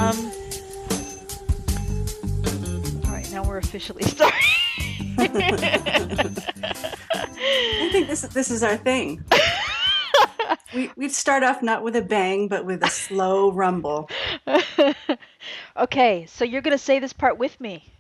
All right, now we're officially starting. I think this is our thing. We'd start off not with a bang, but with a slow rumble. Okay, so you're going to say this part with me.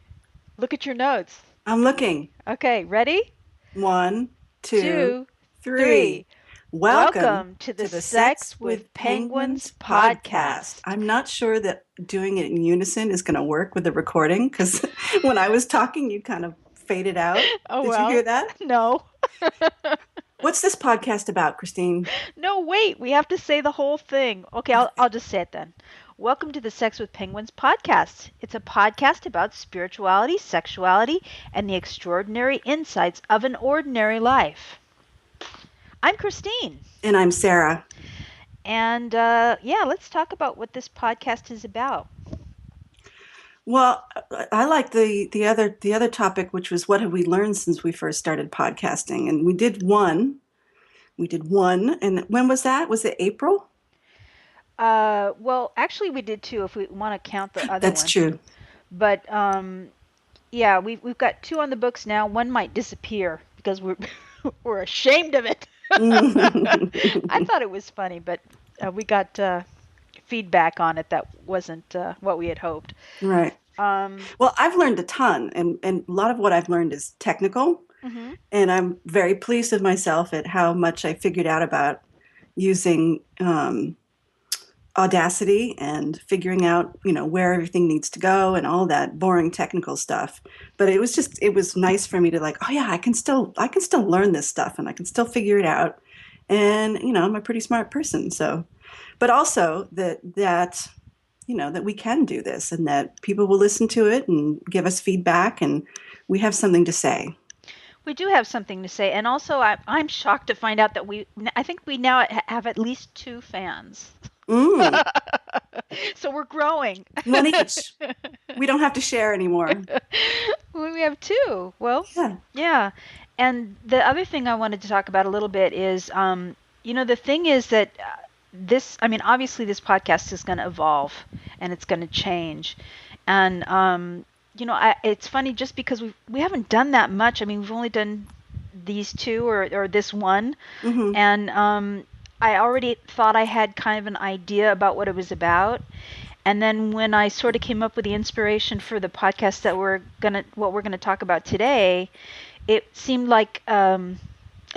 Look at your notes. I'm looking. Okay, ready? 1, 2, 2, 3. 3. Welcome to to the the Sex Sex with with Penguins Penguins podcast. podcast. I'm not sure that doing it in unison is going to work with the recording because when I was talking, you kind of faded out. Oh, Did you well, hear that? no. What's this podcast about, Christine? No, wait, we have to say the whole thing. Okay, I'll just say it then. Welcome to the Sex with Penguins podcast. It's a podcast about spirituality, sexuality, and the extraordinary insights of an ordinary life. I'm Christine. And I'm Sarah. And yeah, let's talk about what this podcast is about. Well, I like the other topic, which was what have we learned since we first started podcasting? And we did one. And when was that? Was it April? Well, actually, we did two if we want to count the other That's one. true. But yeah, we've got two on the books now. One might disappear because we're ashamed of it. I thought it was funny, but we got feedback on it that wasn't what we had hoped. Right. Well, I've learned a ton, and a lot of what I've learned is technical, Mm-hmm. and I'm very pleased with myself at how much I figured out about using Audacity and figuring out, where everything needs to go and all that boring technical stuff. But it was nice for me to like, oh yeah, I can still learn this stuff and I can still figure it out. And, I'm a pretty smart person. So, but also that we can do this and that people will listen to it and give us feedback and we have something to say. We do have something to say. And also, I'm shocked to find out that I think we now have at least 2 fans. So we're growing. One each. We don't have to share anymore. We have 2. Well, yeah. And the other thing I wanted to talk about a little bit is, the thing is that obviously this podcast is going to evolve and it's going to change. And, it's funny just because we haven't done that much. I mean, we've only done these 2 or this one. Mm-hmm. And I already thought I had kind of an idea about what it was about. And then when I sort of came up with the inspiration for the podcast that what we're gonna talk about today, it seemed like a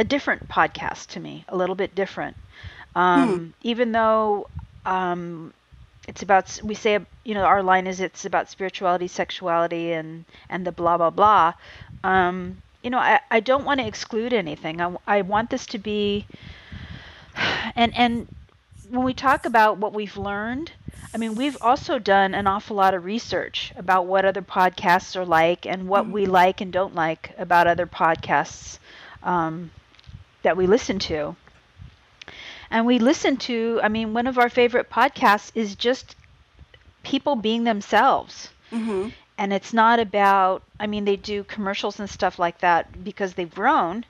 different podcast to me, a little bit different. Even though it's about, we say, our line is it's about spirituality, sexuality, and the blah blah blah. I don't want to exclude anything. I want this to be. And when we talk about what we've learned, I mean, we've also done an awful lot of research about what other podcasts are like and what we like and don't like about other podcasts that we listen to. And we listen to, one of our favorite podcasts is just people being themselves. Mm-hmm. And it's not about, they do commercials and stuff like that because they've grown.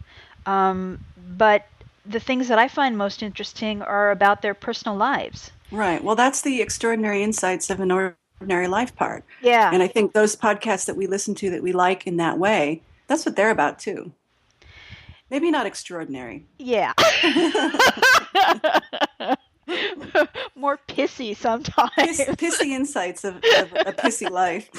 But the things that I find most interesting are about their personal lives. Right. Well, that's the extraordinary insights of an ordinary life part. Yeah. And I think those podcasts that we listen to that we like in that way, that's what they're about too. Maybe not extraordinary. Yeah. More pissy sometimes. Pissy insights of a pissy life.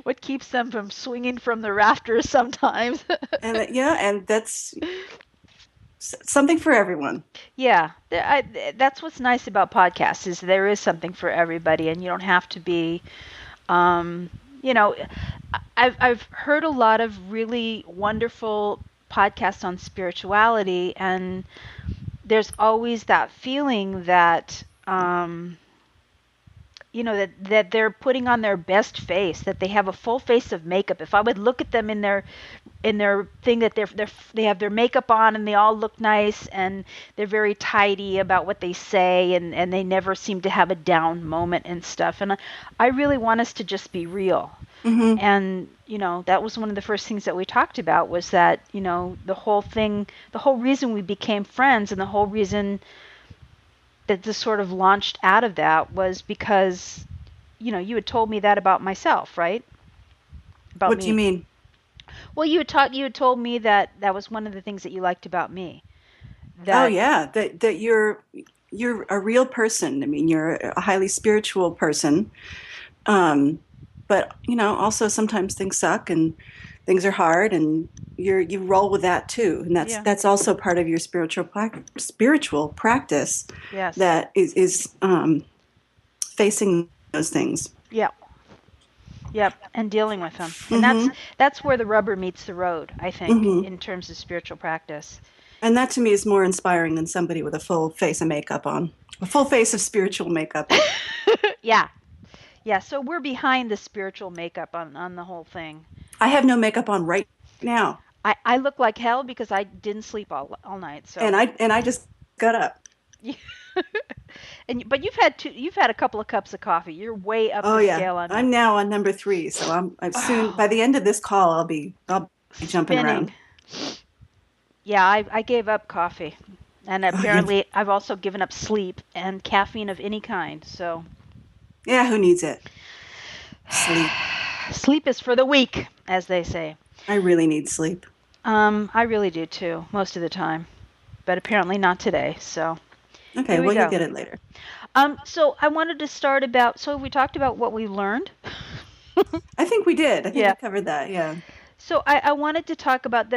What keeps them from swinging from the rafters sometimes. And that's something for everyone. Yeah, that's what's nice about podcasts is there is something for everybody, and you don't have to be, I've heard a lot of really wonderful podcasts on spirituality, and there's always that feeling that that they're putting on their best face, that they have a full face of makeup. If I would look at them in their thing, that they have their makeup on and they all look nice and they're very tidy about what they say and they never seem to have a down moment and stuff. And I really want us to just be real. Mm-hmm. And that was one of the first things that we talked about was that the whole reason we became friends and the whole reason that just sort of launched out of that was because, you had told me that about myself, right? About What do you me. mean? Well, you had told me that that was one of the things that you liked about me. Oh That yeah, that you're a real person. I mean, you're a highly spiritual person. Um, but also sometimes things suck and things are hard, and you roll with that too. And that's Yeah. that's also part of your spiritual practice Yes. that is facing those things. Yep. Yep. And dealing with them. And that's Hmm. that's where the rubber meets the road, I think, Hmm. in terms of spiritual practice. And that to me is more inspiring than somebody with a full face of makeup on, a full face of spiritual makeup. Yeah. Yeah, so we're behind the spiritual makeup on the whole thing. I have no makeup on right now, I look like hell because I didn't sleep all night. and So, I just got up. but you've had a couple of cups of coffee. You're way up Oh the yeah, scale on me. I'm now on number 3, so I'm soon. By Oh, the end of this call, I'll be jumping around. spinning. Yeah, I gave up coffee. And Oh yeah, apparently I've also given up sleep and caffeine of any kind. So, yeah. Who needs it? Sleep. sleep is for the weak, as they say. I really need sleep. I really do too, most of the time. But apparently not today. So, Okay, here we well you'll go. get it later. So I wanted to start about, so we talked about what we learned. I think we did. I think Yeah. we covered that. Yeah. So I wanted to talk about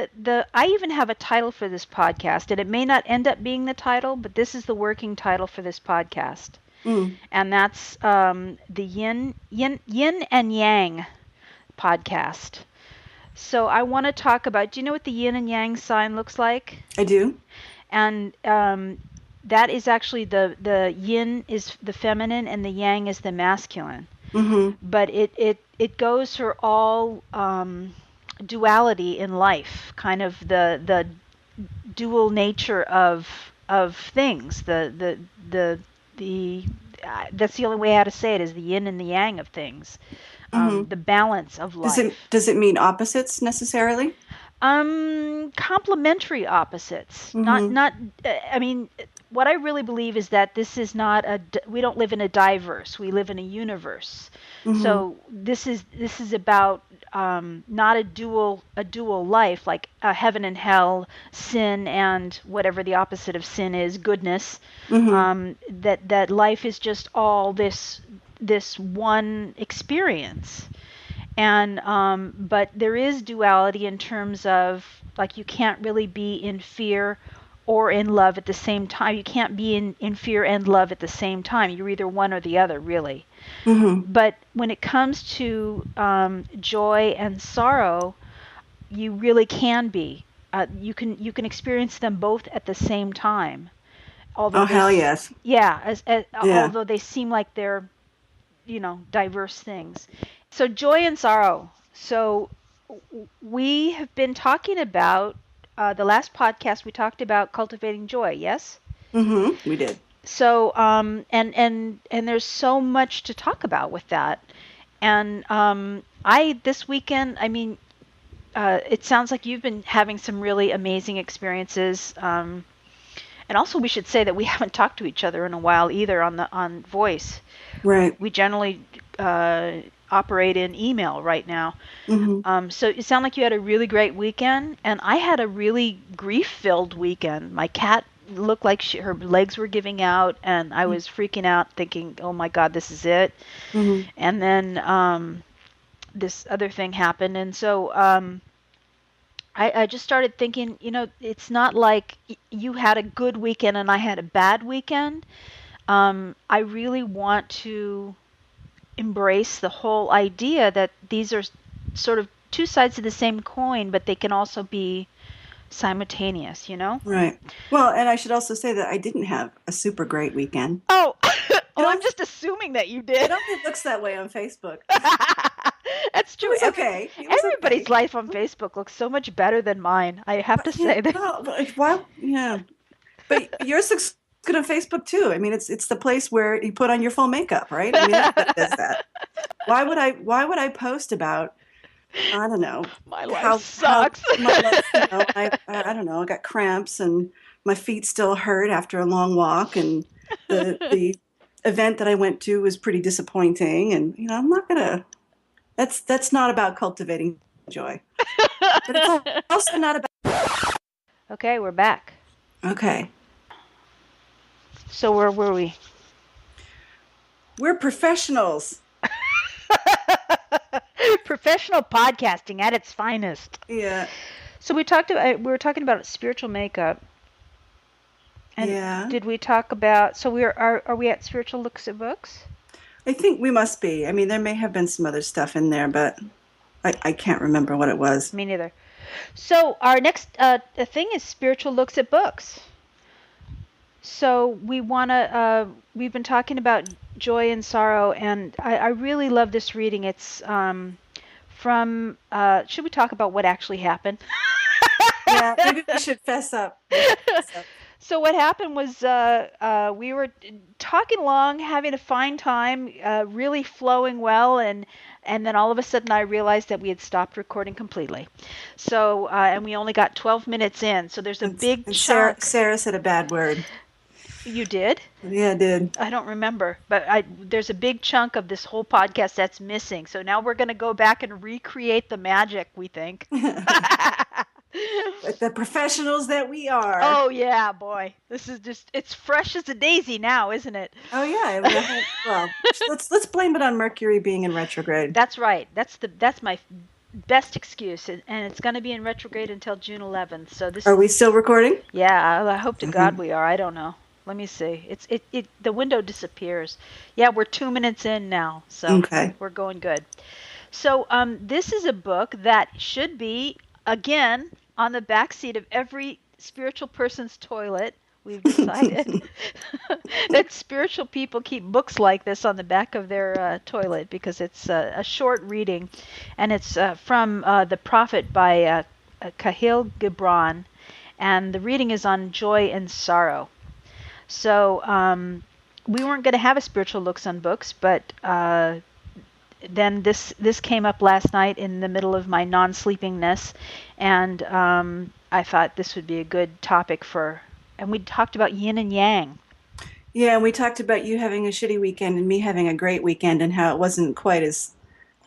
I even have a title for this podcast, and it may not end up being the title, but this is the working title for this podcast. Mm. And that's the Yin and Yang podcast. So I want to talk about, do you know what the yin and yang sign looks like? I do. And that is actually the yin is the feminine and the yang is the masculine. Mm-hmm. But it goes for all duality in life, kind of the dual nature of things. The that's the only way how to say it is the yin and the yang of things. Mm-hmm. The balance of Does it life. does it mean opposites necessarily? Complementary opposites. Mm-hmm. Not. I mean, what I really believe is that this is not we don't live in a diverse. We live in a universe. Mm-hmm. So this is about not a dual life like heaven and hell, sin and whatever the opposite of sin is, goodness. Mm-hmm. That life is just all this one experience. And but there is duality in terms of, like, you can't really be in fear or in love at the same time. You can't be in fear and love at the same time. You're either one or the other, really. Mm-hmm. But when it comes to joy and sorrow, you really can be. You can experience them both at the same time. Although Oh hell yes. yeah, Yeah. although they seem like they're diverse things. So joy and sorrow. So we have been talking about the last podcast we talked about cultivating joy. Yes. Mm-hmm. We did. So and there's so much to talk about with that. And I this weekend, I mean, it sounds like you've been having some really amazing experiences. And also, we should say that we haven't talked to each other in a while either on voice. Right. We generally operate in email right now. Mm-hmm. So it sounded like you had a really great weekend, and I had a really grief-filled weekend. My cat looked like her legs were giving out, and I was freaking out, thinking, "Oh my God, this is it." Mm-hmm. And then this other thing happened, and so I just started thinking, it's not like you had a good weekend and I had a bad weekend. I really want to embrace the whole idea that these are sort of two sides of the same coin, but they can also be simultaneous, you know? Right. Well, and I should also say that I didn't have a super great weekend. Oh, It oh, I'm only just assuming that you it did. only looks that way on Facebook. That's It true. was okay. It was Everybody's okay. life on Facebook looks so much better than mine. I have to Yeah, say that. well, but why? Yeah, but yours looks good on Facebook too. I mean, it's the place where you put on your full makeup, right? I mean, everybody does that. Why would I post about, I don't know, My life how sucks. my life, I don't know, I got cramps and my feet still hurt after a long walk, and The event that I went to was pretty disappointing, and I'm not gonna. That's not about cultivating joy, but it's also not about. Okay, we're back. Okay, So where were we? we're professionals. Professional podcasting at its finest. Yeah, So we were talking about spiritual makeup. And yeah. did we talk about, so are we at spiritual looks at books? I think we must be. I mean, there may have been some other stuff in there, but I can't remember what it was. Me neither. So our next thing is spiritual looks at books. So we've been talking about joy and sorrow, and I really love this reading. It's from, should we talk about what actually happened? Yeah, maybe we should fess up. So what happened was we were talking along, having a fine time, really flowing well, and then all of a sudden I realized that we had stopped recording completely. So and we only got 12 minutes in. So there's a big And chunk. Sarah said a bad word. You did? Yeah, I did. I don't remember, but there's a big chunk of this whole podcast that's missing. So now we're going to go back and recreate the magic, we think. Like the professionals that we are. Oh yeah, boy. This is just, it's fresh as a daisy now, isn't it? Oh yeah. Well, let's blame it on Mercury being in retrograde. That's right. That's my best excuse, and it's going to be in retrograde until June 11th. So this Are we still recording? Yeah, I hope to God we are. I don't know. Let me see. It the window disappears. Yeah, we're 2 minutes in now, so Okay. we're going good. So this is a book that should be, again, on the back seat of every spiritual person's toilet. We've decided that spiritual people keep books like this on the back of their toilet because it's a short reading, and it's from The Prophet by Kahlil Gibran, and the reading is on joy and sorrow. So we weren't going to have a spiritual looks on books, but then this came up last night in the middle of my non-sleepingness, and I thought this would be a good topic for, and we talked about yin and yang. Yeah, and we talked about you having a shitty weekend and me having a great weekend, and how it wasn't quite as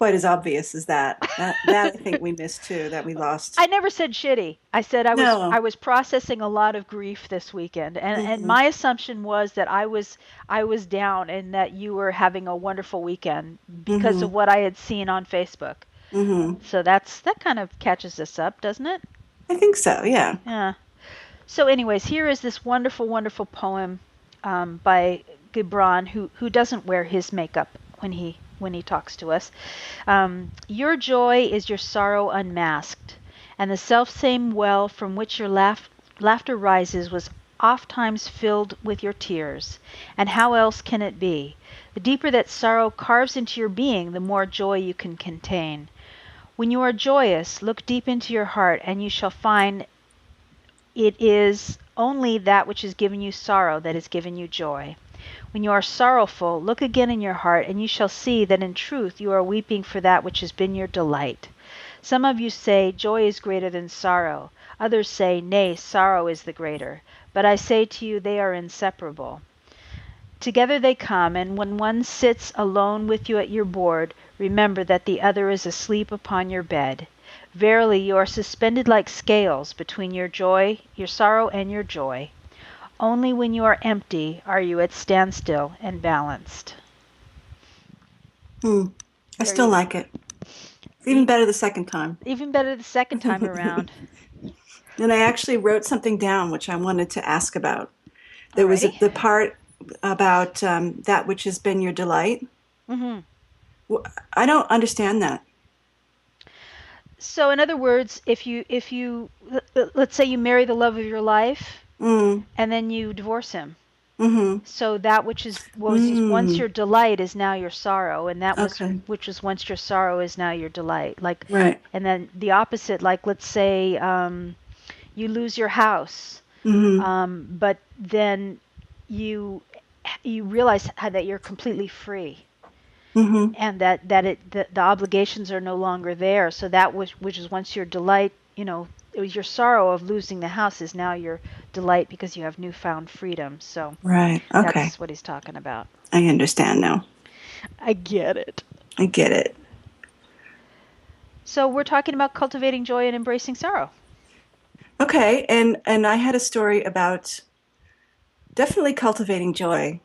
obvious as that. That I think we missed too, that we lost. I never said shitty. I said I No. was processing a lot of grief this weekend, and Mhm. my assumption was that I was down and that you were having a wonderful weekend because of Mhm. what I had seen on Facebook. Mhm. So that kind of catches us up, doesn't it? I think so. Yeah. Yeah. So anyways, here is this wonderful, wonderful poem by Gibran, who doesn't wear his makeup when he talks to us. Your joy is your sorrow unmasked, and the selfsame well from which your laughter rises was ofttimes filled with your tears. And how else can it be? The deeper that sorrow carves into your being, the more joy you can contain. When you are joyous, look deep into your heart, and you shall find it is only that which has given you sorrow that has given you joy. When you are sorrowful, look again in your heart, and you shall see that in truth you are weeping for that which has been your delight. Some of you say, joy is greater than sorrow. Others say, nay, sorrow is the greater. But I say to you, they are inseparable. Together they come, and when one sits alone with you at your board, remember that the other is asleep upon your bed. Verily, you are suspended like scales between your sorrow and your joy. Only when you are empty are you at standstill and balanced. I still like it. Even better the second time. Even better the second time around. And I actually wrote something down which I wanted to ask about. There was Alrighty. the part about that which has been your delight. Mm-hmm. I don't understand that. So in other words, if you let's say you marry the love of your life, and then you divorce him. Mm-hmm. So that which was once your delight is now your sorrow, and that which was once your sorrow is now your delight. Like, right. And then the opposite, like let's say you lose your house, but then you realize that you're completely free. And that the obligations are no longer there. So that which is once your delight it was your sorrow of losing the house is now your delight because you have newfound freedom. So Right. Okay. that's what he's talking about. I understand now. I get it. I get it. So we're talking about cultivating joy and embracing sorrow. Okay. And I had a story about definitely cultivating joy.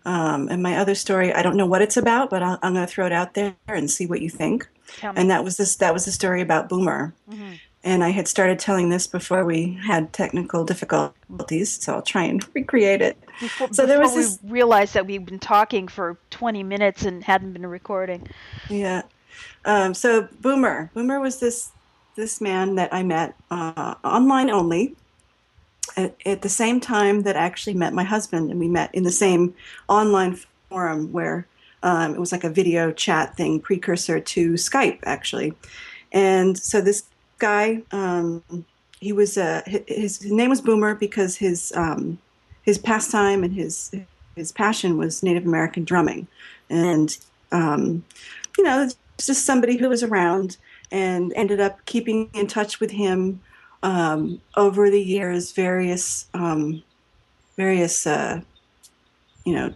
And my other story, I don't know what it's about, but I'm going to throw it out there and see what you think. Tell And me. that was the story about Boomer. Hmm. And I had started telling this before we had technical difficulties, so I'll try and recreate it. Before So there before was we this, realized that we've been talking for 20 minutes and hadn't been recording. yeah. So Boomer was this man that I met online only at the same time that I actually met my husband, and we met in the same online forum where it was like a video chat thing, precursor to Skype, actually. And so this guy, he was his name was Boomer because his pastime and his passion was Native American drumming, and um, it's just somebody who was around and ended up keeping in touch with him over the years, various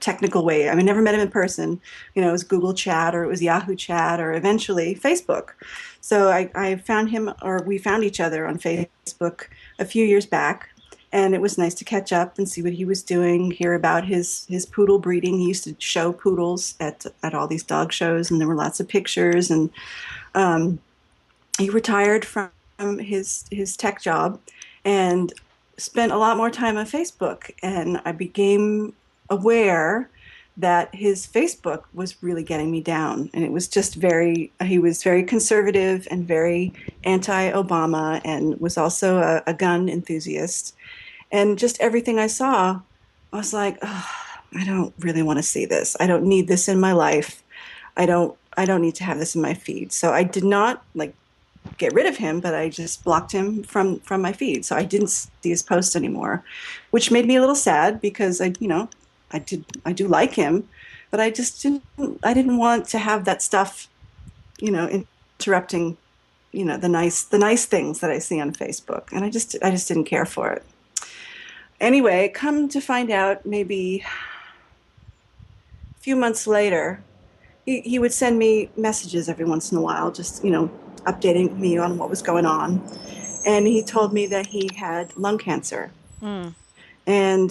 technical way. I mean, never met him in person. It was Google Chat or it was Yahoo Chat or eventually Facebook. So I found him, or we found each other on Facebook a few years back, and it was nice to catch up and see what he was doing, hear about his poodle breeding. He used to show poodles at all these dog shows, and there were lots of pictures. And um, he retired from his tech job and spent a lot more time on Facebook. And I became aware that his Facebook was really getting me down. And it was just he was very conservative and very anti Obama and was also a gun enthusiast. And just everything I saw, I was like, oh, I don't really want to see this. I don't need this in my life. I don't need to have this in my feed. So I did not like get rid of him, but I just blocked him from my feed. So I didn't see his posts anymore, which made me a little sad because I do like him, but I didn't want to have that stuff, interrupting, the nice things that I see on Facebook. And I just didn't care for it. Anyway, come to find out maybe a few months later, he would send me messages every once in a while, just, updating me on what was going on. And he told me that he had lung cancer. Mm. And,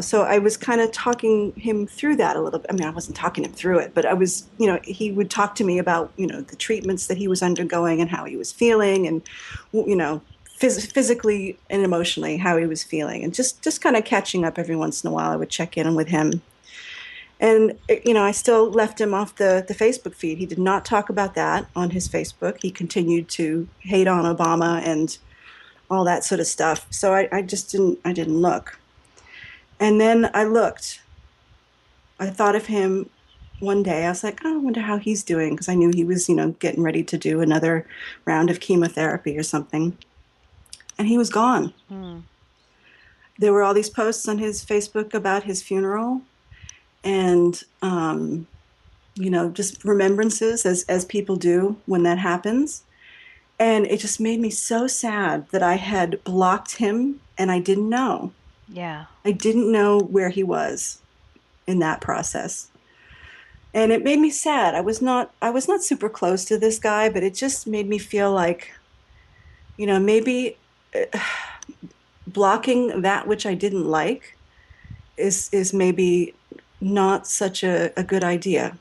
so I was kind of talking him through that a little bit. I mean, I wasn't talking him through it, but I was, he would talk to me about, the treatments that he was undergoing and how he was feeling and, physically and emotionally how he was feeling. And just kind of catching up every once in a while. I would check in with him. And, I still left him off the Facebook feed. He did not talk about that on his Facebook. He continued to hate on Obama and all that sort of stuff. So I just I didn't look. And then I looked. I thought of him one day. I was like, oh, I wonder how he's doing because I knew he was, getting ready to do another round of chemotherapy or something. And he was gone. Mm. There were all these posts on his Facebook about his funeral and just remembrances as people do when that happens. And it just made me so sad that I had blocked him and I didn't know. Yeah. I didn't know where he was in that process. And it made me sad. I was not super close to this guy, but it just made me feel like, maybe blocking that which I didn't like is maybe not such a good idea.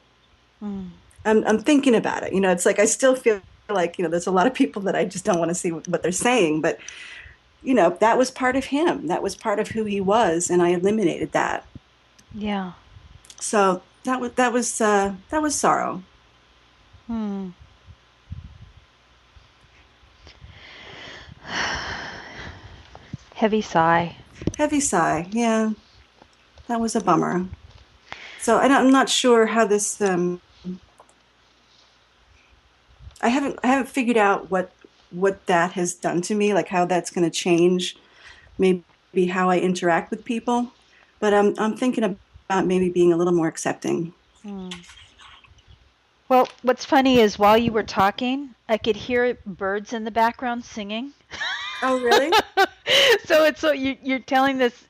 Mm. I'm thinking about it. It's like I still feel like, there's a lot of people that I just don't want to see what they're saying, but that was part of him. That was part of who he was, and I eliminated that. Yeah. So that was sorrow. Hmm. Heavy sigh. Heavy sigh. Yeah, that was a bummer. So I'm not sure how this. I haven't figured out what that has done to me, like how that's going to change maybe how I interact with people. But I'm thinking about maybe being a little more accepting. Hmm. Well, what's funny is while you were talking, I could hear birds in the background singing. Oh, really? So you're telling this,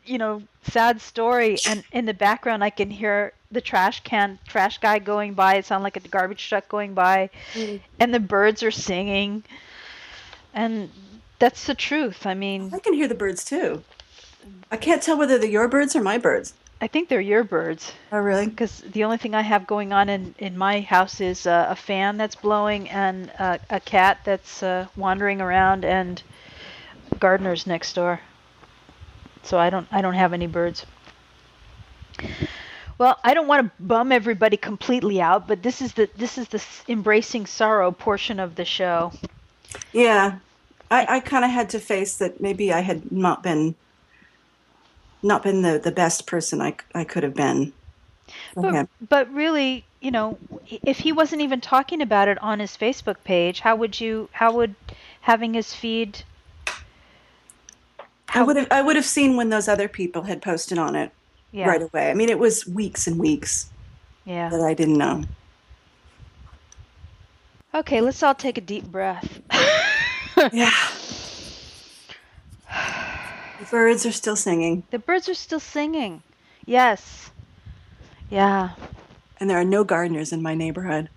sad story, and in the background I can hear the trash guy going by. It sounded like a garbage truck going by, Mm. and the birds are singing, and that's the truth. I mean, I can hear the birds too. I can't tell whether they're your birds or my birds. I think they're your birds. Oh, really? Because the only thing I have going on in my house is a fan that's blowing and a cat that's wandering around and gardeners next door. So I don't have any birds. Well, I don't want to bum everybody completely out, but this is the embracing sorrow portion of the show. Yeah. I kind of had to face that maybe I had not been the best person I could have been for But him. but really, if he wasn't even talking about it on his Facebook page, how would having his feed I how would have I would have seen when those other people had posted on it yeah. right away. I mean, it was weeks and weeks Yeah. that I didn't know. Okay, let's all take a deep breath. Yeah. The birds are still singing, The birds are still singing. Yes. Yeah, and there are no gardeners in my neighborhood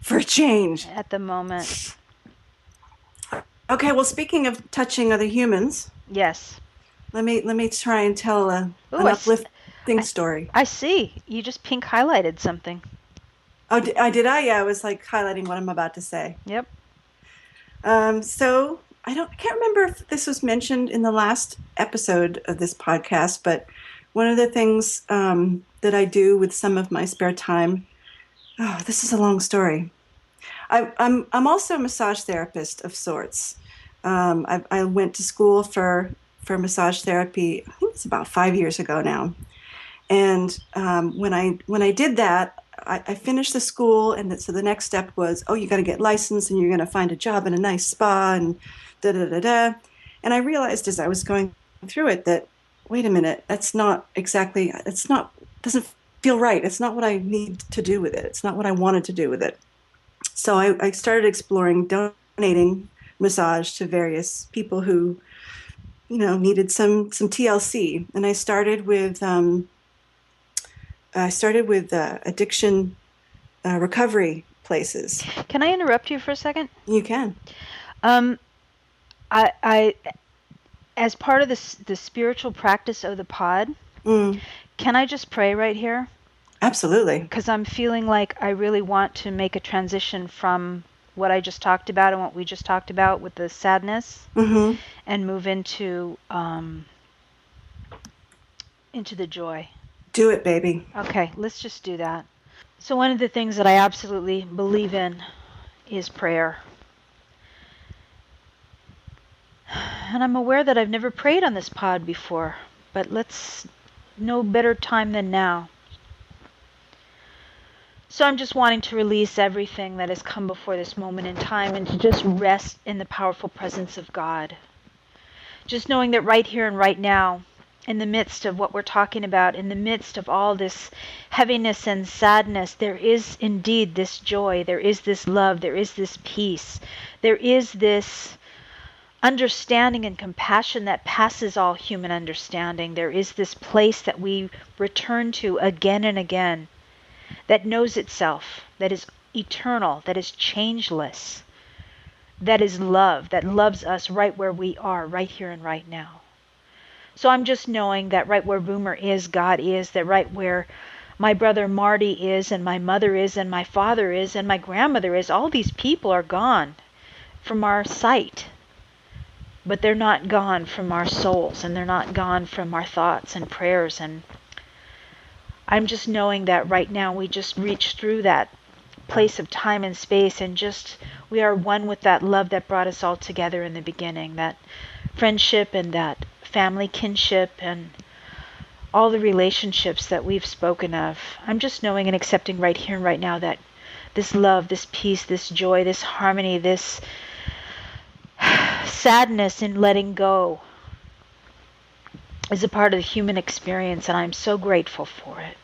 for a change. at the moment. Okay, well, speaking of touching other humans, Yes. let me try and tell Ooh, an uplifting I, story. I see. You just pink highlighted something. Oh, I did. Yeah, I was like highlighting what I'm about to say. Yep. So I can't remember if this was mentioned in the last episode of this podcast, but one of the things that I do with some of my spare time. Oh, this is a long story. I'm also a massage therapist of sorts. I went to school for massage therapy. I think it's about 5 years ago now. And when I did that, I finished the school, and so the next step was, oh, you got to get licensed, and you're going to find a job in a nice spa, and da da da da. And I realized as I was going through it that, wait a minute, that's not exactly, it's not, doesn't feel right. It's not what I need to do with it. It's not what I wanted to do with it. So I started exploring donating massage to various people who, needed some TLC, and I started with addiction recovery places. Can I interrupt you for a second? You can. Um, I as part of the spiritual practice of the pod, Mm, can I just pray right here? absolutely. Because I'm feeling like I really want to make a transition from what I just talked about and what we just talked about with the sadness Hmm. and move into the joy. Do it, baby. Okay, let's just do that. So one of the things that I absolutely believe in is prayer. And I'm aware that I've never prayed on this pod before, but let's no better time than now. So I'm just wanting to release everything that has come before this moment in time and to just rest in the powerful presence of God. Just knowing that right here and right now, in the midst of what we're talking about, in the midst of all this heaviness and sadness, there is indeed this joy, there is this love, there is this peace, there is this understanding and compassion that passes all human understanding. There is this place that we return to again and again, that knows itself, that is eternal, that is changeless, that is love, that loves us right where we are, right here and right now. So I'm just knowing that right where Boomer is, God is, that right where my brother Marty is, and my mother is, and my father is, and my grandmother is, all these people are gone from our sight. But they're not gone from our souls, and they're not gone from our thoughts and prayers. And I'm just knowing that right now we just reach through that place of time and space, and just we are one with that love that brought us all together in the beginning, that friendship and that family kinship and all the relationships that we've spoken of. I'm just knowing and accepting right here and right now that this love, this peace, this joy, this harmony, this sadness in letting go is a part of the human experience, and I'm so grateful for it.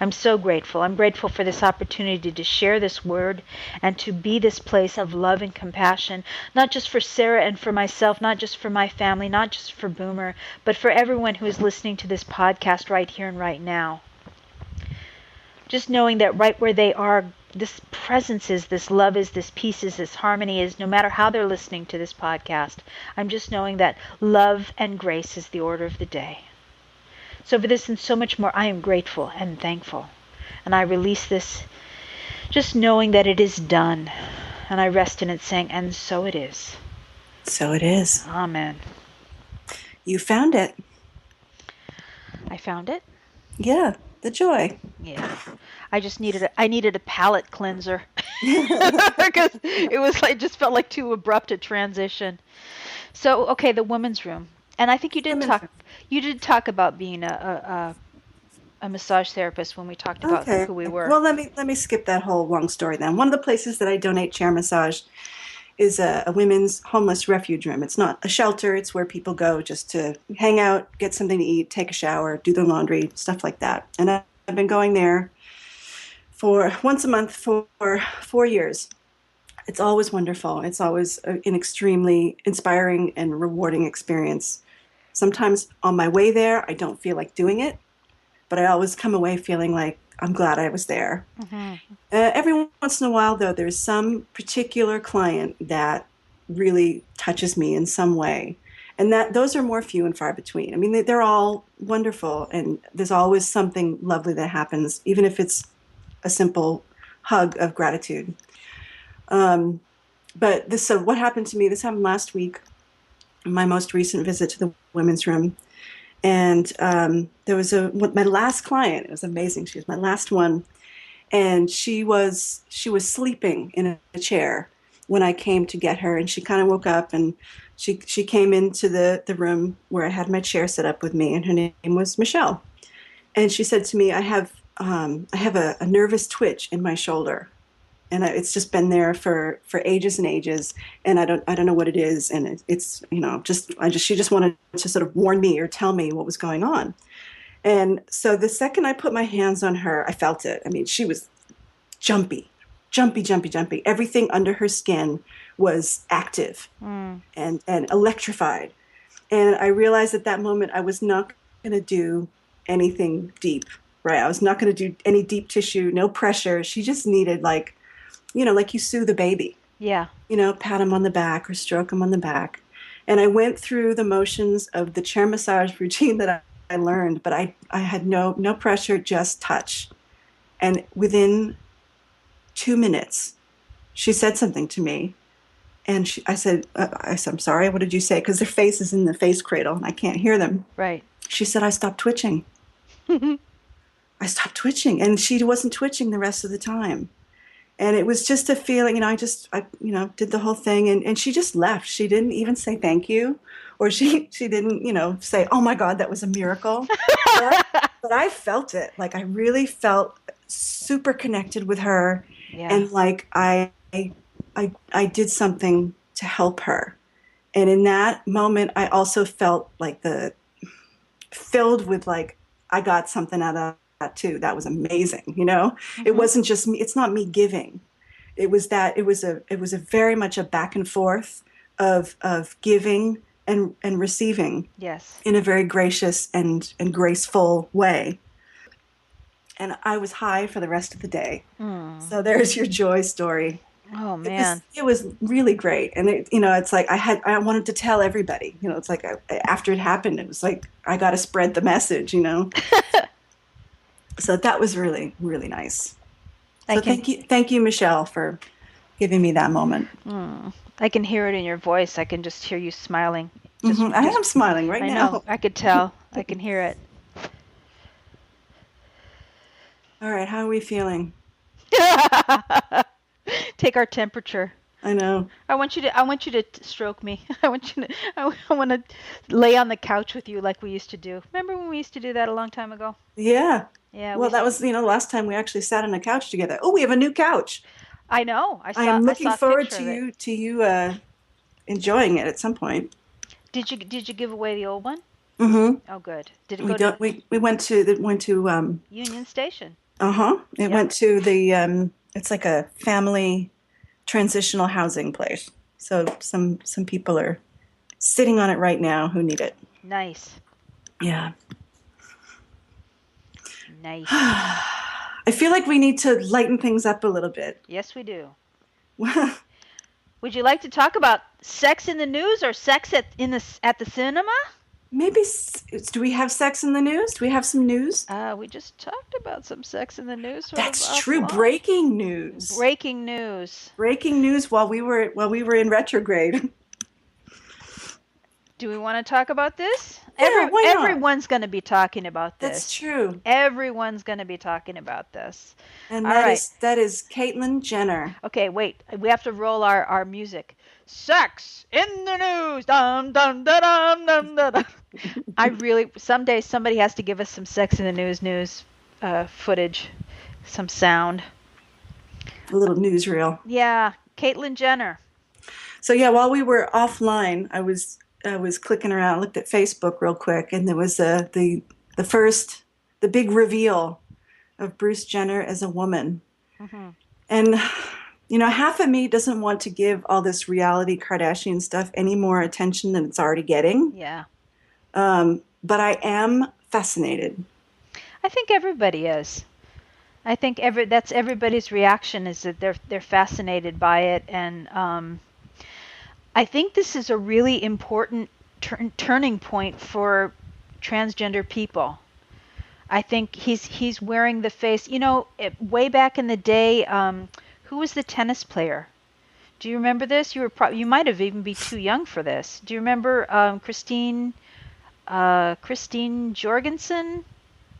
I'm so grateful. I'm grateful for this opportunity to share this word and to be this place of love and compassion, not just for Sarah and for myself, not just for my family, not just for Boomer, but for everyone who is listening to this podcast right here and right now. Just knowing that right where they are, this presence is, this love is, this peace is, this harmony is, no matter how they're listening to this podcast. I'm just knowing that love and grace is the order of the day. So for this and so much more, I am grateful and thankful. And I release this just knowing that it is done. And I rest in it saying, and so it is. So it is. Amen. You found it. I found it. Yeah, the joy. Yeah. I needed a palate cleanser. Because it was like, just felt like too abrupt a transition. So, okay, the women's room. And I think Women's room. you did talk about being a massage therapist when we talked about Okay. who we were. Well, let me skip that whole long story then. One of the places that I donate chair massage is a women's homeless refuge room. It's not a shelter. It's where people go just to hang out, get something to eat, take a shower, do their laundry, stuff like that. And I've been going there for once a month for 4 years. It's always wonderful. It's always an extremely inspiring and rewarding experience. Sometimes on my way there, I don't feel like doing it, but I always come away feeling like I'm glad I was there. Mm-hmm. Every once in a while, though, there's some particular client that really touches me in some way. And that those are more few and far between. I mean, they're all wonderful, and there's always something lovely that happens, even if it's a simple hug of gratitude. Um, but so what happened to me? This happened last week, my most recent visit to the women's room. And there was my last client. It was amazing. She was my last one, and she was sleeping in a chair when I came to get her, and she kind of woke up, and she came into the room where I had my chair set up with me, and her name was Michelle, and she said to me, I have a nervous twitch in my shoulder, and it's just been there for ages and ages, and I don't know what it is, and it's she just wanted to sort of warn me or tell me what was going on. And so the second I put my hands on her, I felt it. I mean, she was jumpy, jumpy, jumpy, jumpy. Everything under her skin was active and electrified. And I realized at that moment I was not going to do anything deep, right? I was not going to do any deep tissue, no pressure. She just needed like you soothe a baby, Yeah. pat him on the back or stroke him on the back. And I went through the motions of the chair massage routine that I learned, but I had no pressure, just touch. And within 2 minutes, she said something to me. And I said, I'm sorry, what did you say? Because their face is in the face cradle and I can't hear them. Right. She said, I stopped twitching. I stopped twitching. And she wasn't twitching the rest of the time. And it was just a feeling, I did the whole thing, and she just left. She didn't even say thank you, or she didn't, say, oh my God, that was a miracle. But I felt it. Like I really felt super connected with her, Yeah. and like I did something to help her. And in that moment, I also felt like filled with like I got something out of that too. That was amazing. Mm-hmm. It wasn't just me. It's not me giving. It was a very much a back and forth of giving and receiving. Yes. In a very gracious and graceful way. And I was high for the rest of the day. So there's your joy story. Oh man. It was really great. And it's like I wanted to tell everybody, it's like after it happened, it was like, I got to spread the message, So that was really, really nice. So thank you, Michelle, for giving me that moment. I can hear it in your voice. I can just hear you smiling. I am smiling right I now. know. I could tell. I can hear it. All right, how are we feeling? Take our temperature. I know. I want you to stroke me. I want to lay on the couch with you like we used to do. Remember when we used to do that a long time ago? Yeah. Yeah. Well, that was, the last time we actually sat on a couch together. Oh, we have a new couch. I know. I am looking saw a forward picture to you enjoying it at some point. Did you give away the old one? Mm-hmm. Oh, good. Did it go to We went to Union Station? Uh-huh. It Yep. went to the it's like a family transitional housing place. So some people are sitting on it right now who need it. Nice. Yeah. Nice. I feel like we need to lighten things up a little bit. Yes, we do. Would you like to talk about sex in the news or sex at the cinema? Maybe do we have sex in the news? Do we have some news? We just talked about some sex in the news sort of That's true. offline. Breaking news. Breaking news. Breaking news while we were in retrograde. Do we want to talk about this? Yeah, why not? Everyone's going to be talking about That's this. true. Everyone's going to be talking about this. And All that right. is Caitlyn Jenner. Okay, wait. We have to roll our music. Sex in the news. Dum dum da dum dum da dum. I really someday somebody has to give us some sex in the news footage, some sound. A little newsreel. Yeah, Caitlyn Jenner. So yeah, while we were offline, I was clicking around, looked at Facebook real quick, and there was the first the big reveal of Bruce Jenner as a woman. Hmm. And half of me doesn't want to give all this reality Kardashian stuff any more attention than it's already getting. Yeah, But I am fascinated. I think everybody is. I think that's everybody's reaction is that they're fascinated by it, and I think this is a really important turning point for transgender people. I think he's wearing the face. Way back in the day, who was the tennis player? Do you remember this? You might have even be too young for this. Do you remember Christine Jorgensen?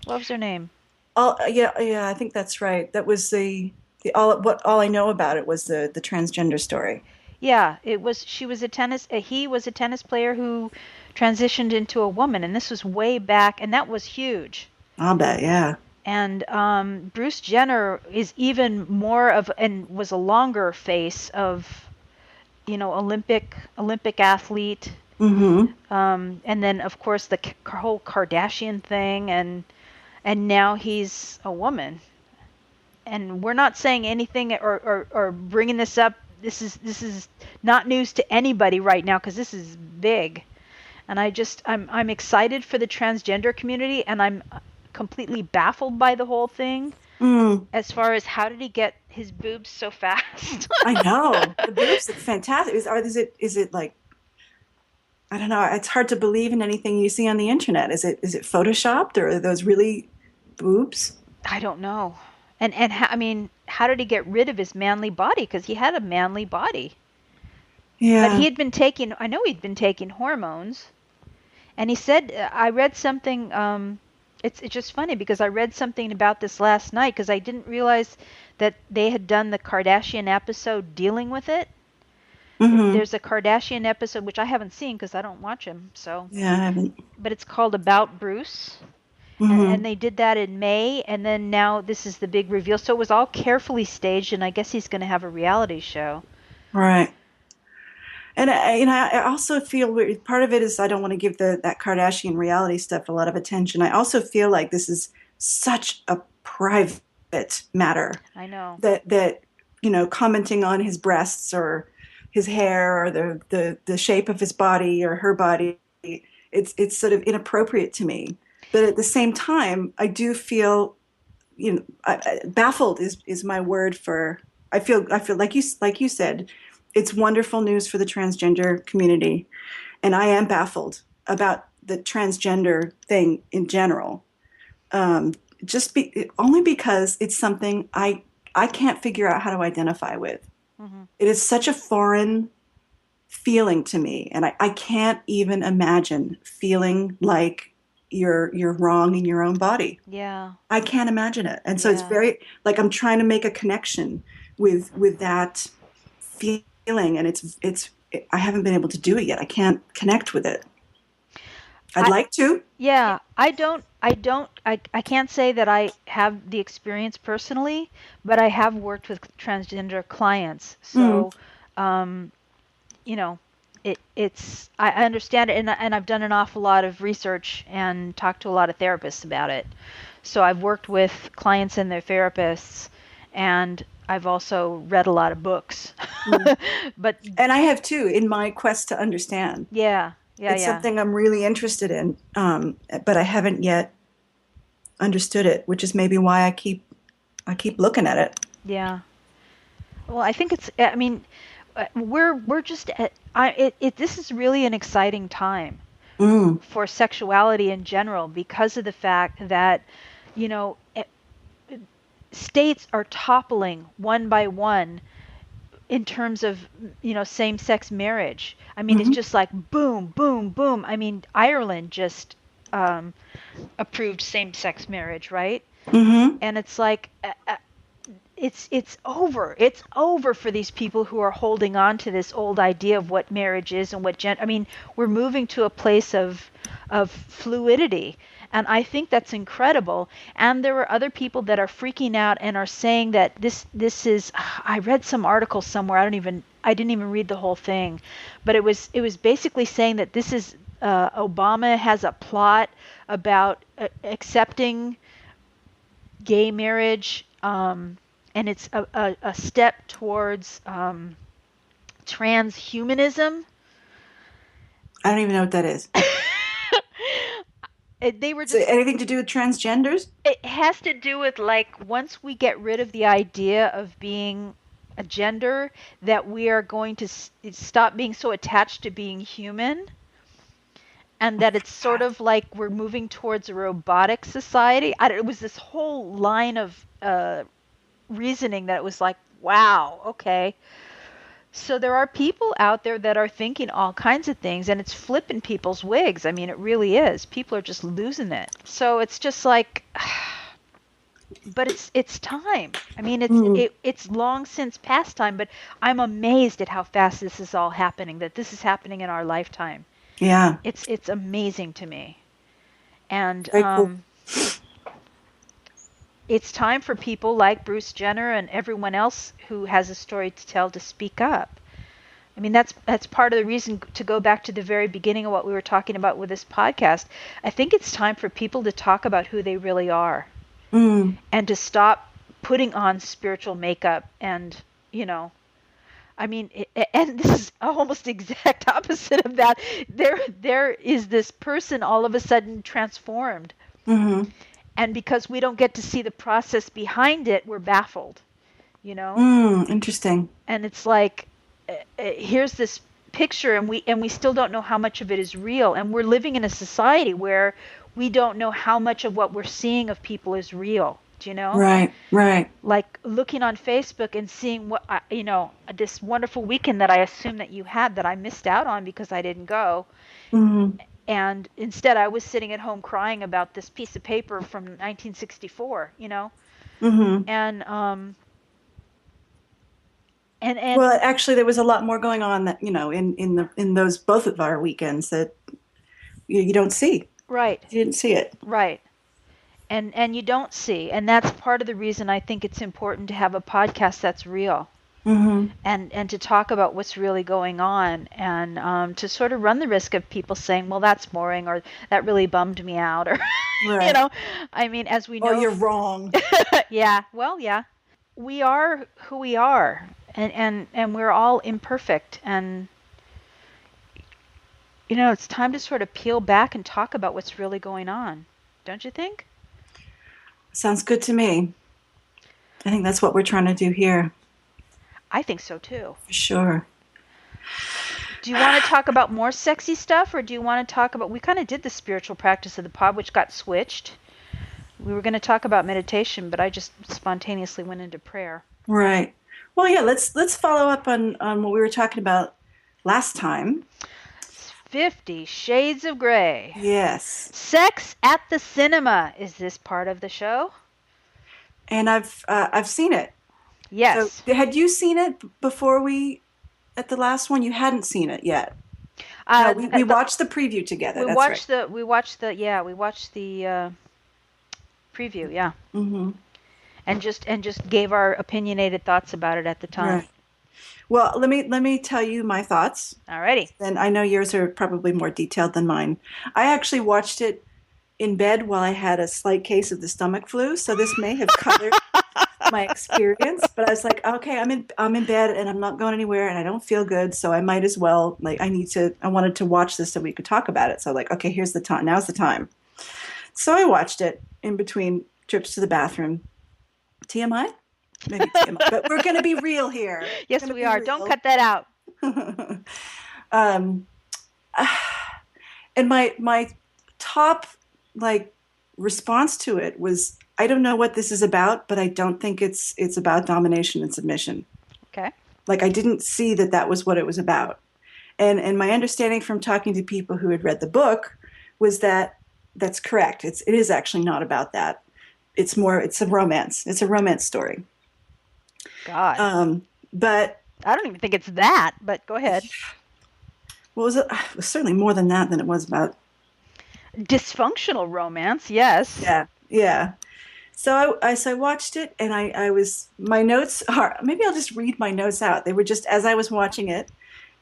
What was her name? Yeah, I think that's right. That was the all I know about it was the transgender story. Yeah, it was. She was a tennis. He was a tennis player who transitioned into a woman, and this was way back, and that was huge. I'll bet, yeah. And Bruce Jenner is even more of, and was a longer face of, Olympic athlete. Mm-hmm. And then of course the whole Kardashian thing, and now he's a woman. And we're not saying anything or bringing this up. This is not news to anybody right now because this is big. And I'm excited for the transgender community, and I'm completely baffled by the whole thing Mm, as far as how did he get his boobs so fast? I know. The boobs look fantastic. Is it like I don't know, it's hard to believe in anything you see on the internet. Is it photoshopped or are those really boobs? I don't know. And I mean, how did he get rid of his manly body? Because he had a manly body, but Yeah. he had been taking. I know he'd been taking hormones, and he said I read something. It's just funny because I read something about this last night because I didn't realize that they had done the Kardashian episode dealing with it. Mm-hmm. There's a Kardashian episode which I haven't seen because I don't watch him. So, Yeah, I haven't. but it's called About Bruce, and Mm-hmm. they did that in May, and then now this is the big reveal. So it was all carefully staged, and I guess he's going to have a reality show. Right. And I also feel part of it is I don't want to give that Kardashian reality stuff a lot of attention. I also feel like this is such a private matter I know. that commenting on his breasts or his hair or the shape of his body or her body, it's sort of inappropriate to me. But at the same time, I do feel baffled is my word for. I feel like you said, it's wonderful news for the transgender community, and I am baffled about the transgender thing in general. Um, only because it's something I can't figure out how to identify with. Hmm. It is such a foreign feeling to me, and I can't even imagine feeling like you're wrong in your own body. Yeah. I can't imagine it. And so it's Yeah. very like I'm trying to make a connection with that feeling and it's I haven't been able to do it yet. I can't connect with it. I'd I like to. Yeah, I can't say that I have the experience personally, but I have worked with transgender clients. Mm, So, um, you know, I understand it, and I've done an awful lot of research and talked to a lot of therapists about it. So I've worked with clients and their therapists, and I've also read a lot of books. Mm. But And I have too in my quest to understand. yeah, yeah, It's yeah, something I'm really interested in, but I haven't yet understood it, which is maybe why I keep looking at it. yeah. Well, I think it's. I mean, we're just at. This is really an exciting time Mm, for sexuality in general because of the fact that, you know, states are toppling one by one in terms of, same-sex marriage. I mean, it's hmm just like boom, boom, boom. I mean, Ireland just um, approved same-sex marriage, right? hmm And it's like it's over. It's over for these people who are holding on to this old idea of what marriage is and what I mean, we're moving to a place of fluidity, and I think that's incredible. And there are other people that are freaking out and are saying that this is I read some article somewhere. I didn't even read the whole thing, but it was basically saying that this is Obama has a plot about accepting gay marriage, and it's a step towards transhumanism. I don't even know what that is. They were So just, anything to do with transgenders? it has to do with like once we get rid of the idea of being a gender, that we are going to stop being so attached to being human, and that it's sort God. of like we're moving towards a robotic society. It was this whole line of reasoning that it was like, wow, okay. So there are people out there that are thinking all kinds of things, and it's flipping people's wigs. I mean, it really is. People are just losing it. So it's just like, but it's time. I mean, Mm, it's long since past time, but I'm amazed at how fast this is all happening. That this is happening in our lifetime. yeah, It's amazing to me, and very cool. it's time for people like Bruce Jenner and everyone else who has a story to tell to speak up. I mean, that's part of the reason to go back to the very beginning of what we were talking about with this podcast. I think it's time for people to talk about who they really are Mm, and to stop putting on spiritual makeup and, you know, I mean, and this is almost the exact opposite of that. There is this person all of a sudden transformed, hmm and because we don't get to see the process behind it, we're baffled, you know? Interesting. And it's like here's this picture, and we still don't know how much of it is real, and we're living in a society where we don't know how much of what we're seeing of people is real, do you know? Right, right. Like looking on Facebook and seeing what this wonderful weekend that I assume that you had that I missed out on because I didn't go, hmm and instead I was sitting at home crying about this piece of paper from 1964, hmm and and Well, actually, there was a lot more going on that in those both of our weekends that you don't see. right, You didn't see it. right. And you don't see, and that's part of the reason I think it's important to have a podcast that's real, Hmm and to talk about what's really going on, and to sort of run the risk of people saying, well, that's boring, or that really bummed me out, or you Right. know I mean, as we Or know. you're wrong. Yeah, well, yeah, we are who we are, and we're all imperfect, and it's time to sort of peel back and talk about what's really going on, don't you think? Sounds good to me. I think that's what we're trying to do here, I think so too. for sure. Do you want to talk about more sexy stuff, or do you want to talk about? We kind of did the spiritual practice of the pod, which got switched. We were going to talk about meditation, but I just spontaneously went into prayer. Right. Well, yeah, let's follow up on what we were talking about last time. 50 Shades of Grey. Yes. Sex at the cinema. Is this part of the show? And I've seen it. So, Yes. had you seen it before we at the last one? You hadn't seen it yet. No, Uh, we watched the preview together. we That's right. watched the preview, yeah, Hmm and just gave our opinionated thoughts about it at the time. Right. Well, let me tell you my thoughts. Alrighty. And I know yours are probably more detailed than mine. I actually watched it in bed while I had a slight case of the stomach flu, so this may have colored my experience. But I was like, okay, I'm in bed and I'm not going anywhere and I don't feel good, so I might as well, like, I wanted to watch this so we could talk about it. So like, okay, here's the time. Now's the time. So I watched it in between trips to the bathroom. TMI? Maybe TMI, but we're going to be real here. Yes, Going to we be are. Don't real. cut that out. um, and my top like response to it was, I don't know what this is about, but I don't think it's about domination and submission. Okay. Like I didn't see that that was what it was about. And my understanding from talking to people who had read the book was that that's correct. It is actually not about that. It's a romance. It's a romance story. God. But I don't even think it's that, but go ahead. what was it? It was certainly more than that than it was about. Dysfunctional romance, yes. Yeah, yeah. So I watched it, and I was my notes are, maybe I'll just read my notes out. They were just as I was watching it,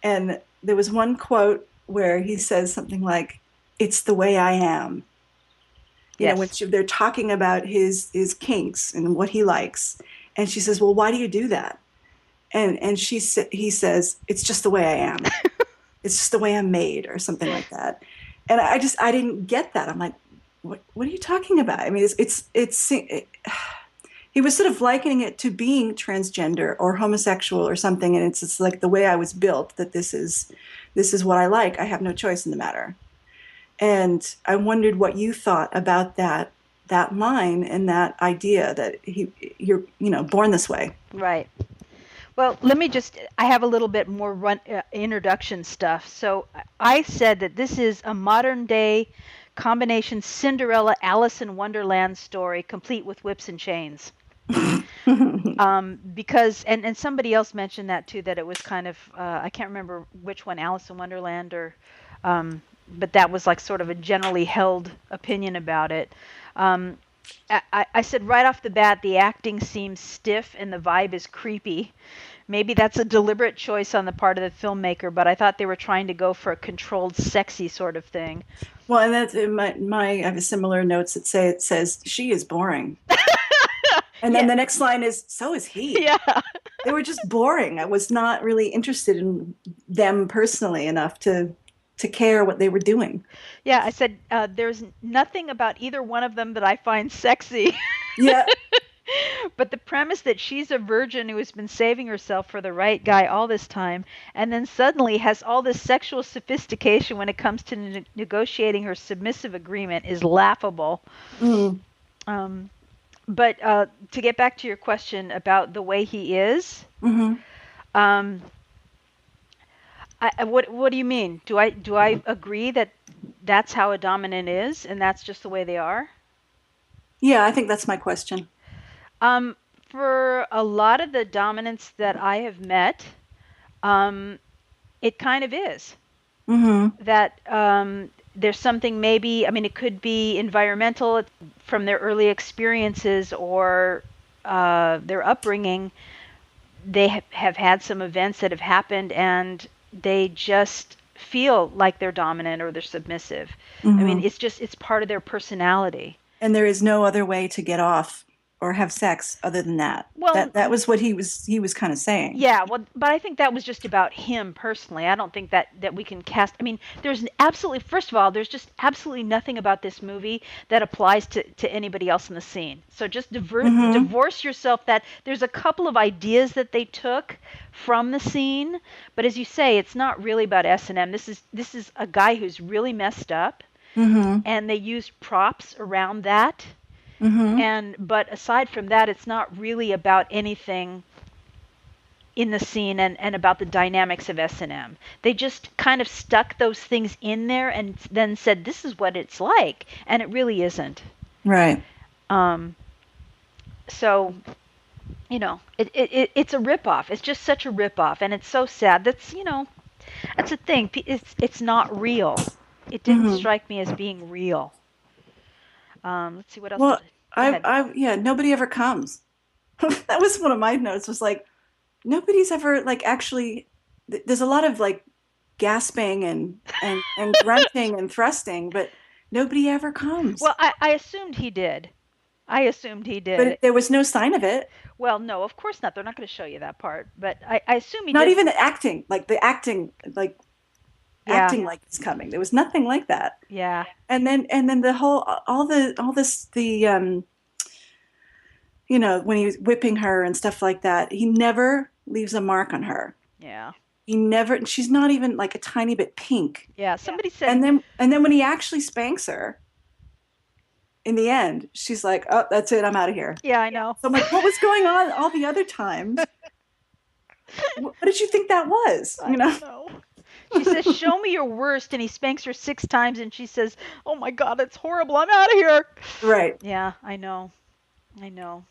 and there was one quote where he says something like, "It's the way I am." When Yes. they're talking about his kinks and what he likes, and she says, "Well, why do you do that?" And he says, "It's just the way I am. It's just the way I'm made," or something like that. And I didn't get that. I'm like, what are you talking about? I mean, he was sort of likening it to being transgender or homosexual or something, and it's like the way I was built, that this is what I like. I have no choice in the matter. And I wondered what you thought about that line and that idea that you're born this way. Right. Well, let me just, I have a little bit more introduction stuff. So I said that this is a modern day combination Cinderella Alice in Wonderland story, complete with whips and chains. Because, and somebody else mentioned that too, that it was kind of, I can't remember which one, Alice in Wonderland or, but that was like sort of a generally held opinion about it. Um, I said right off the bat, the acting seems stiff and the vibe is creepy. Maybe that's a deliberate choice on the part of the filmmaker, but I thought they were trying to go for a controlled, sexy sort of thing. Well, and that's in my I have a similar notes that say it says she is boring. And then Yeah, the next line is, so is he. yeah, They were just boring. I was not really interested in them personally enough to care what they were doing. yeah. I said there's nothing about either one of them that I find sexy. Yeah. But the premise that she's a virgin who has been saving herself for the right guy all this time, and then suddenly has all this sexual sophistication when it comes to negotiating her submissive agreement is laughable. Mm, Um, but to get back to your question about the way he is, hmm. um, what do you mean? Do I agree that that's how a dominant is, and that's just the way they are? Yeah, I think that's my question. Um, for a lot of the dominants that I have met, um, it kind of is Hmm. that there's something, maybe, I mean, it could be environmental from their early experiences or their upbringing. They have had some events that have happened and they just feel like they're dominant or they're submissive. I mean, Hmm. it's part of their personality. And there is no other way to get off or have sex other than that. Well, That was what he was kind of saying. yeah, well, but I think that was just about him personally. I don't think that we can cast. I mean, there's absolutely, first of all, there's just absolutely nothing about this movie that applies to anybody else in the scene. So just Hmm. divorce yourself. That there's a couple of ideas that they took from the scene, but as you say, it's not really about S&M. This is a guy who's really messed up, Hmm. and they used props around that. Hmm. And but aside from that, it's not really about anything in the scene and about the dynamics of S&M. They just kind of stuck those things in there and then said this is what it's like, and it really isn't. Right. Um, so it's a ripoff. It's just such a ripoff, and it's so sad. That's the thing. It's not real. It didn't Hmm. strike me as being real. Let's see what else did. Well, Go ahead. yeah, nobody ever comes. That was one of my notes, was like, nobody's ever like actually, there's a lot of like gasping and grunting and thrusting, but Nobody ever comes. Well, I assumed he did. I assumed he did. But there was no sign of it. Well, no, of course not. They're not going to show you that part. But I assume he Not did. even acting, like the acting, like Yeah, acting like it's coming. There was nothing like that. yeah, And then the whole all this when he was whipping her and stuff like that, he never leaves a mark on her. yeah, He never, she's not even like a tiny bit pink. yeah. Somebody said, And then when he actually spanks her in the end, she's like, "Oh, that's it, I'm out of here." yeah, I know. So I'm like, what was going on all the other times? What did you think that was? I don't know. She says, "Show me your worst," and he spanks her 6 times, and she says, "Oh my God, it's horrible. I'm out of here." Right. Yeah, I know. I know.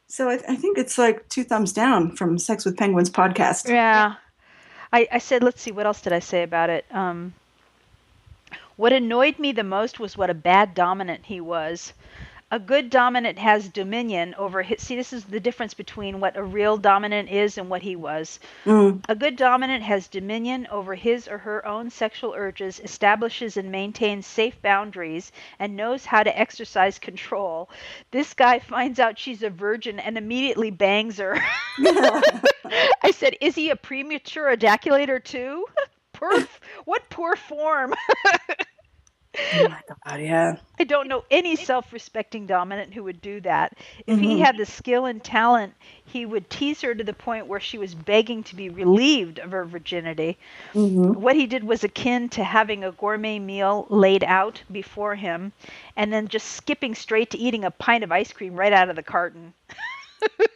So I think it's like two thumbs down from Sex with Penguins podcast. Yeah. I said, let's see, what else did I say about it? What annoyed me the most was what a bad dominant he was. A good dominant has dominion over his. See, this is the difference between what a real dominant is and what he was. Mm. A good dominant has dominion over his or her own sexual urges, establishes and maintains safe boundaries, and knows how to exercise control. This guy finds out she's a virgin and immediately bangs her. I said, is he a premature ejaculator too? What poor form. Oh my God, yeah. I don't know any self-respecting dominant who would do that. If he Hmm. had the skill and talent, he would tease her to the point where she was begging to be relieved of her virginity. Hmm. What he did was akin to having a gourmet meal laid out before him and then just skipping straight to eating a pint of ice cream right out of the carton.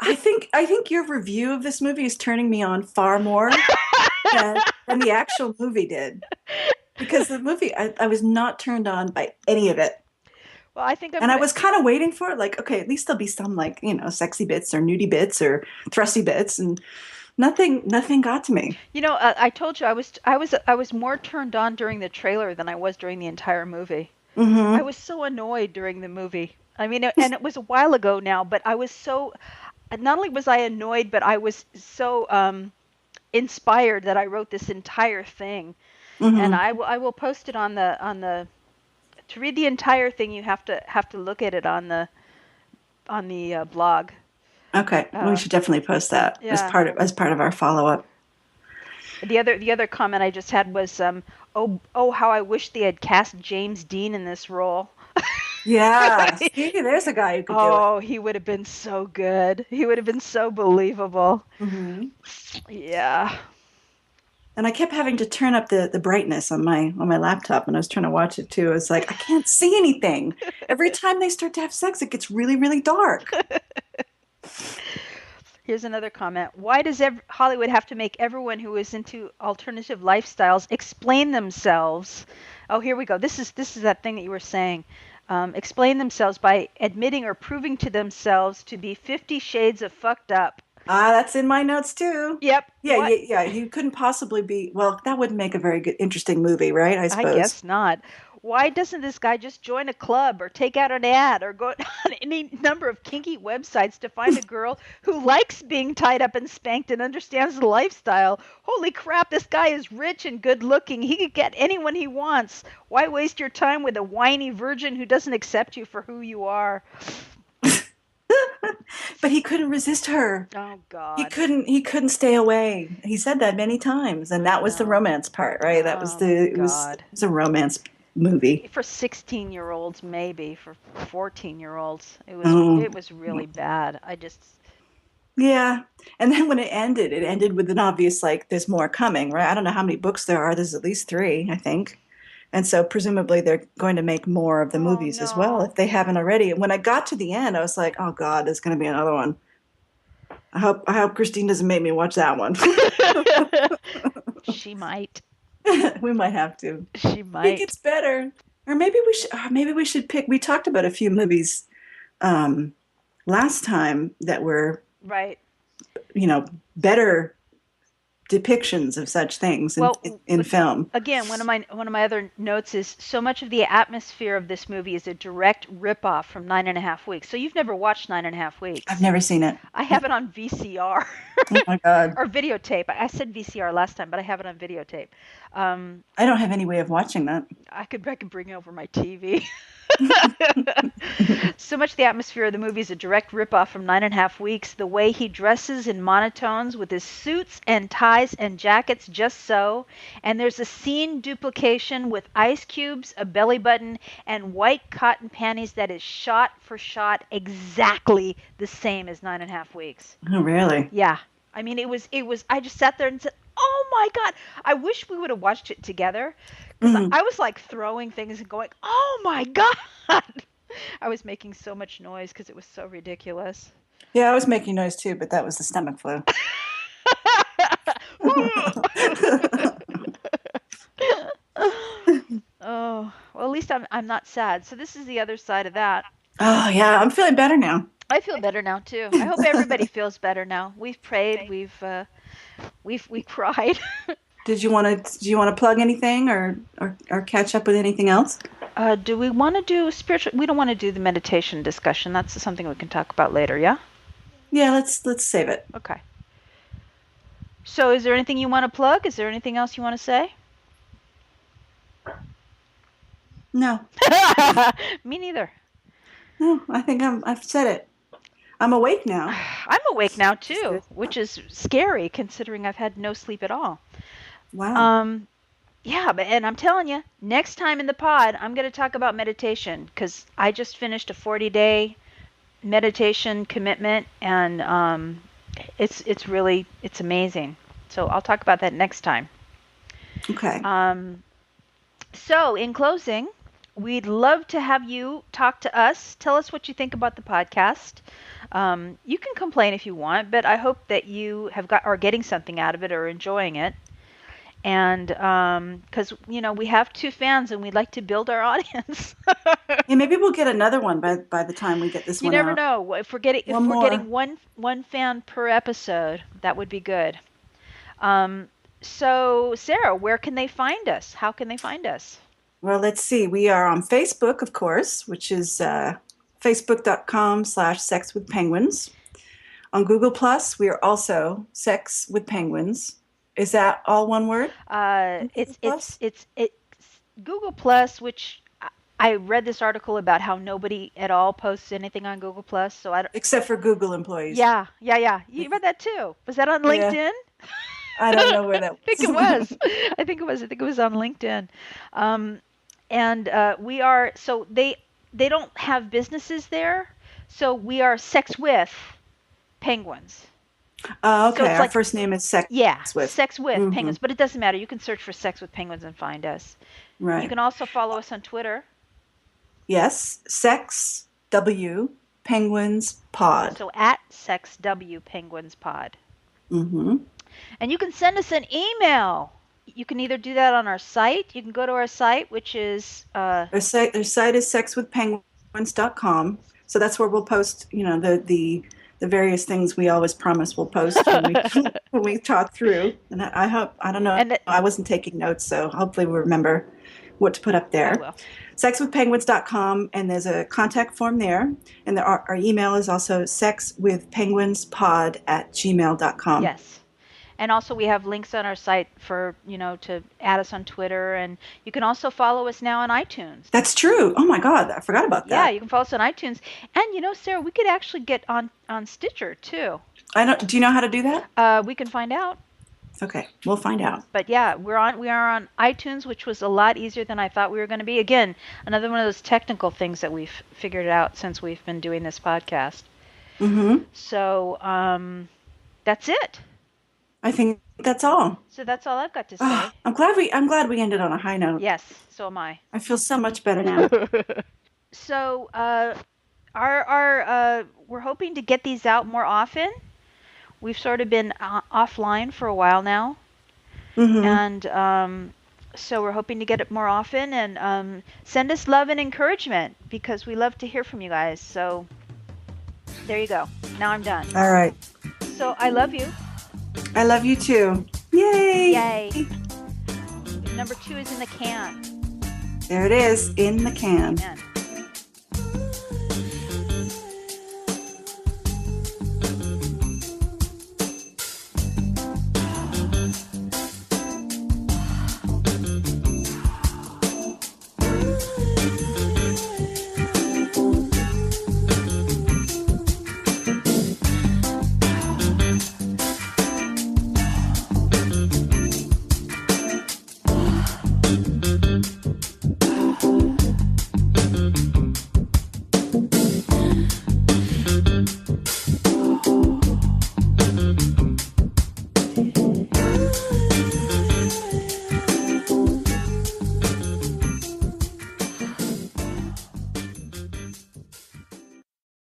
I think your review of this movie is turning me on far more than the actual movie did. Because the movie, I was not turned on by any of it. Well, I think I'm And I going to. was kind of waiting for it, like, okay, at least there'll be some like, sexy bits or nudie bits or thrusty bits, and nothing got to me. I told you I was more turned on during the trailer than I was during the entire movie. I Hmm. was so annoyed during the movie. I mean, and it was a while ago now, but I was so not only was I annoyed, but I was so inspired that I wrote this entire thing. And Hmm. I will post it on the to read the entire thing. You have to look at it on the blog. Okay, we Uh, should definitely post that as yeah. part of our follow up. The other comment I just had was oh how I wish they had cast James Dean in this role. Yeah, see, there's a guy who could do it. Oh, he would have been so good. He would have been so believable. Hmm. Yeah. And I kept having to turn up the brightness on my laptop when I was trying to watch it too. It's like I can't see anything. Every time they start to have sex, it gets really, really dark. Here's another comment. Why does Hollywood have to make everyone who is into alternative lifestyles explain themselves? Oh, here we go. This is that thing that you were saying. Explain themselves by admitting or proving to themselves to be 50 shades of fucked up. Ah, that's in my notes too. Yep. Yeah, What? yeah, yeah. You couldn't possibly be. Well, that wouldn't make a very good, interesting movie, right? I I suppose. guess not. Why doesn't this guy just join a club or take out an ad or go on any number of kinky websites to find a girl who likes being tied up and spanked and understands the lifestyle? Holy crap, this guy is rich and good looking. He could get anyone he wants. Why waste your time with a whiny virgin who doesn't accept you for who you are? But he couldn't resist her. Oh, He God. couldn't. He couldn't stay away. He said that many times, and I that was the know. romance part, right? That was Oh, the. It was. It God. was a romance movie. For 16-year-olds, maybe. For 14-year-olds, it was Oh, it was really bad. I just. yeah. And then when it ended with an obvious like, there's more coming, right? I don't know how many books there are. There's at least three, I think. And so presumably they're going to make more of the Oh, movies as well no. if they haven't already. And when I got to the end, I was like, oh God, there's going to be another one. I hope Christine doesn't make me watch that one. She might. We might have to. She I think might. it's better. Or maybe we should pick. We talked about a few movies um, last time that were, Right. you know, better depictions of such things Well, in film. again, one of my other notes is so much of the atmosphere of this movie is a direct ripoff from 9.5 Weeks. So you've never watched 9.5 Weeks. I've never seen it. I have it on VCR Oh my God. or videotape. I said VCR last time, but I have it on videotape. Um, I don't have any way of watching that. I could bring over my TV. So much of the atmosphere of the movie is a direct ripoff from 9.5 Weeks. The way he dresses in monotones with his suits and ties and jackets just so. And there's a scene duplication with ice cubes, a belly button, and white cotton panties that is shot for shot exactly the same as 9.5 Weeks. Oh, really? Yeah. I mean, I just sat there and said, oh my God. I wish we would have watched it together because Hmm. I was like throwing things and going, oh my God. I was making so much noise because it was so ridiculous. Yeah, I was making noise too, but that was the stomach flu. Oh, well, at least I'm not sad. So this is the other side of that. Oh, yeah, I'm feeling better now. I feel better now too. I hope everybody feels better now. We've prayed, we cried. Do you want to plug anything or catch up with anything else? Do we want to do spiritual? We don't want to do the meditation discussion. That's something we can talk about later. Yeah. Yeah, let's save it. Okay. So, is there anything you want to plug? Is there anything else you want to say? No. Me neither. No, I think I've said it. I'm awake now. I'm awake now Which is good. too, which is scary considering I've had no sleep at all. Wow. Um, yeah, and I'm telling you, next time in the pod, I'm going to talk about meditation because I just finished a 40-day meditation commitment, and it's amazing. So I'll talk about that next time. Okay. So in closing, we'd love to have you talk to us. Tell us what you think about the podcast. You can complain if you want, but I hope that you are getting something out of it or enjoying it. And because we have 2 fans and we'd like to build our audience. Yeah, maybe we'll get another one by the time we get this You one never out. know. If One we're more. getting one fan per episode, that would be good. So Sarah, where can they find us? How can they find us? Well, let's see. We are on Facebook, of course, which is facebook.com/Sex with Penguins. On Google Plus, we are also Sex with Penguins. Is that all one word? Google It's Plus? Google Plus, which I read this article about how nobody at all posts anything on Google Plus. So I don't. Except for Google employees. Yeah. You read that too. Was that on Yeah, LinkedIn? I don't know where I that think it was. was. I think it was on LinkedIn. Um, and we are so they don't have businesses there. So we are Sex with Penguins. So Okay, it's our like, first name is Sex yeah, with. Sex with Hmm. Penguins, but it doesn't matter. You can search for Sex with Penguins and find us. You Right. can also follow us on Twitter. Yes, Sex W Penguins Pod. So at Sex W Penguins Pod. Hmm. And you can send us an email. You can either do that on our site. You can go to our site, which is Their site is sexwithpenguins.com. So that's where we'll post, the various things we always promise we'll post when we when we talk through. And I hope, I don't know, and I wasn't taking notes, so hopefully we'll remember what to put up I there. will. Sexwithpenguins.com, and there's a contact form there. And our email is also sexwithpenguinspod@gmail.com. Yes. And also we have links on our site for, to add us on Twitter, and you can also follow us now on iTunes. That's true. Oh my God, I forgot about Yeah, that. you can follow us on iTunes. And Sarah, we could actually get on Stitcher too. Do you know how to do that? We can find out. Okay, we'll find out. But yeah, we are on iTunes, which was a lot easier than I thought we were going to be. Again, another one of those technical things that we've figured out since we've been doing this podcast. Mm-hmm. So that's it. I think that's all. So that's all I've got to Ah, say. I'm glad we ended on a high note. Yes, so am I. I feel so much better now. So we're hoping to get these out more often. We've sort of been offline for a while now, Mm-hmm. and so we're hoping to get it more often. And send us love and encouragement because we love to hear from you guys. So there you go. Now I'm done. All right. So I love you. I love you too. Yay! Yay. Number 2 is in the can. There it is in the can. Amen.